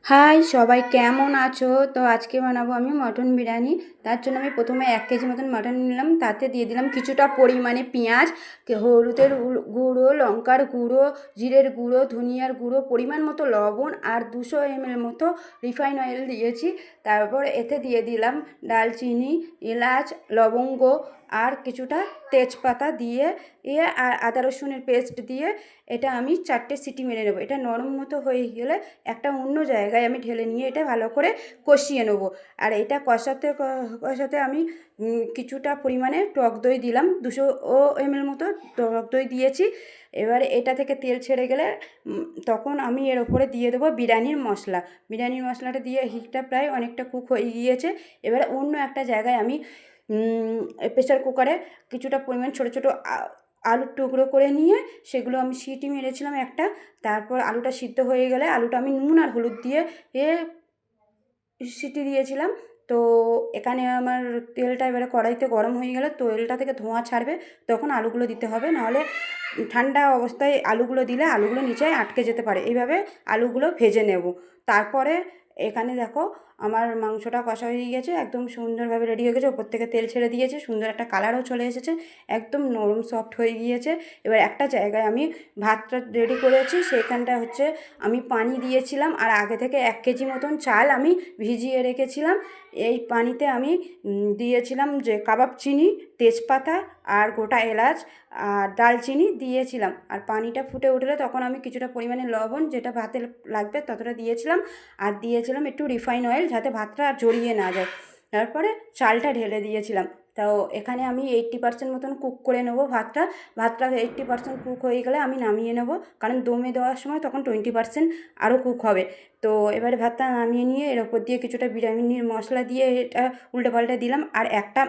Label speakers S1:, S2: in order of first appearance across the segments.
S1: High সবাই কেমন আছো? তো আজকে বানাবো আমি মটন বিরিয়ানি। তার জন্য আমি প্রথমে 1 কেজি মতন মটন নিলাম, তাতে দিয়ে দিলাম কিছুটা পরিমাণে পেঁয়াজ, হলুদের গুঁড়ো, লঙ্কার গুঁড়ো, জিরের গুঁড়ো, ধনিয়ার গুঁড়ো, পরিমাণ মতো লবণ আর 200 ml মতো রিফাইন অয়েল দিয়েছি। তারপর এতে দিয়ে দিলাম দালচিনি, এলাচ, লবঙ্গ আর কিছুটা তেজপাতা দিয়ে আর আদা রসুনের পেস্ট দিয়ে এটা আমি 4টে সিটি মেরে নেবো। এটা নরম মতো হয়ে গেলে একটা অন্য জায়গায় আমি ঢেলে নিয়ে এটা ভালো করে কষিয়ে নেবো। আর এটা কষাতে কষাতে আমি কিছুটা পরিমাণে টক দই দিলাম, 200 ml মতো টক দই দিয়েছি। এবারে এটা থেকে তেল ছেড়ে গেলে তখন আমি এর ওপরে দিয়ে দেবো বিরিয়ানির মশলা। বিরিয়ানির মশলাটা দিয়ে হিটটা প্রায় অনেকটা কুক হয়ে গিয়েছে। এবারে অন্য একটা জায়গায় আমি প্রেসার কুকারে কিছুটা পরিমাণ ছোটো ছোটো আলুর টুকরো করে নিয়ে সেগুলো আমি সিটি মেরেছিলাম একটা। তারপর আলুটা সিদ্ধ হয়ে গেলে আলুটা আমি নুন আর হলুদ দিয়ে সিটি দিয়েছিলাম। তো এখানে আমার তেলটা এবারে কড়াইতে গরম হয়ে গেলে তেলটা থেকে ধোঁয়া ছাড়বে, তখন আলুগুলো দিতে হবে, নাহলে ঠান্ডা অবস্থায় আলুগুলো দিলে আলুগুলো নিচে আটকে যেতে পারে। এইভাবে আলুগুলো ভেজে নেব। তারপরে এখানে দেখো আমার মাংসটা কষা হয়ে গিয়েছে, একদম সুন্দরভাবে রেডি হয়ে গেছে, ওপর থেকে তেল ছেড়ে দিয়েছে, সুন্দর একটা কালারও চলে এসেছে, একদম নরম সফট হয়ে গিয়েছে। এবার একটা জায়গায় আমি ভাতটা রেডি করেছি, সেখানটা হচ্ছে আমি পানি দিয়েছিলাম আর আগে থেকে 1 কেজি মতন চাল আমি ভিজিয়ে রেখেছিলাম। এই পানিতে আমি দিয়েছিলাম যে কাবাব চিনি, তেজপাতা আর গোটা এলাচ আর দালচিনি দিয়েছিলাম। আর পানিটা ফুটে উঠলে তখন আমি কিছুটা পরিমাণে লবণ, যেটা ভাতে লাগবে ততটা দিয়েছিলাম, আর দিয়েছিলাম একটু রিফাইন অয়েল যাতে ভাতটা জড়িয়ে না যায়। তারপরে চালটা ঢেলে দিয়েছিলাম। তো এখানে আমি 80% মতন কুক করে নেবো ভাতটা। ভাতটা 80% কুক হয়ে গেলে আমি নামিয়ে নেবো, কারণ দমে দেওয়ার সময় তখন 20% আরও কুক হবে। তো এবারে ভাতটা নামিয়ে নিয়ে এর ওপর দিয়ে কিছুটা বিরিয়ানির মশলা দিয়ে এটা উল্টে পাল্টে দিলাম। আর একটা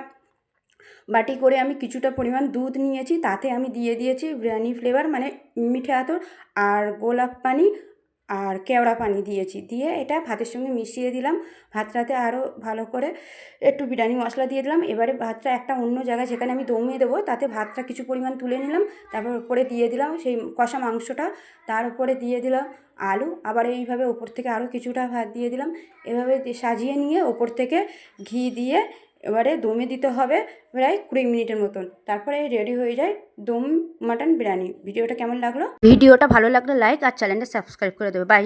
S1: বাটি করে আমি কিছুটা পরিমাণ দুধ নিয়েছি, তাতে আমি দিয়ে দিয়েছি বিরিয়ানি ফ্লেভার, মানে মিঠে আতর আর গোলাপ পানি আর কেওড়া পানি দিয়েছি। দিয়ে এটা ভাতের সঙ্গে মিশিয়ে দিলাম। ভাতটাতে আরও ভালো করে একটু বিরিয়ানি মশলা দিয়ে দিলাম। এবারে ভাতটা একটা অন্য জায়গায় যেখানে আমি দমে দেবো তাতে ভাতটা কিছু পরিমাণ তুলে নিলাম। তারপর ওপরে দিয়ে দিলাম সেই কষা মাংসটা, তার উপরে দিয়ে দিলাম আলু, আবার এইভাবে ওপর থেকে আরও কিছুটা ভাত দিয়ে দিলাম। এভাবে সাজিয়ে নিয়ে ওপর থেকে ঘি দিয়ে এবারে দমে দিতে হবে প্রায় 20 মিনিটের মতন। তারপরে রেডি হয়ে যায় দম মাটন বিরিয়ানি। ভিডিওটা কেমন লাগলো? ভিডিওটা ভালো লাগলে লাইক আর চ্যানেলটা সাবস্ক্রাইব করে দেবে। বাই।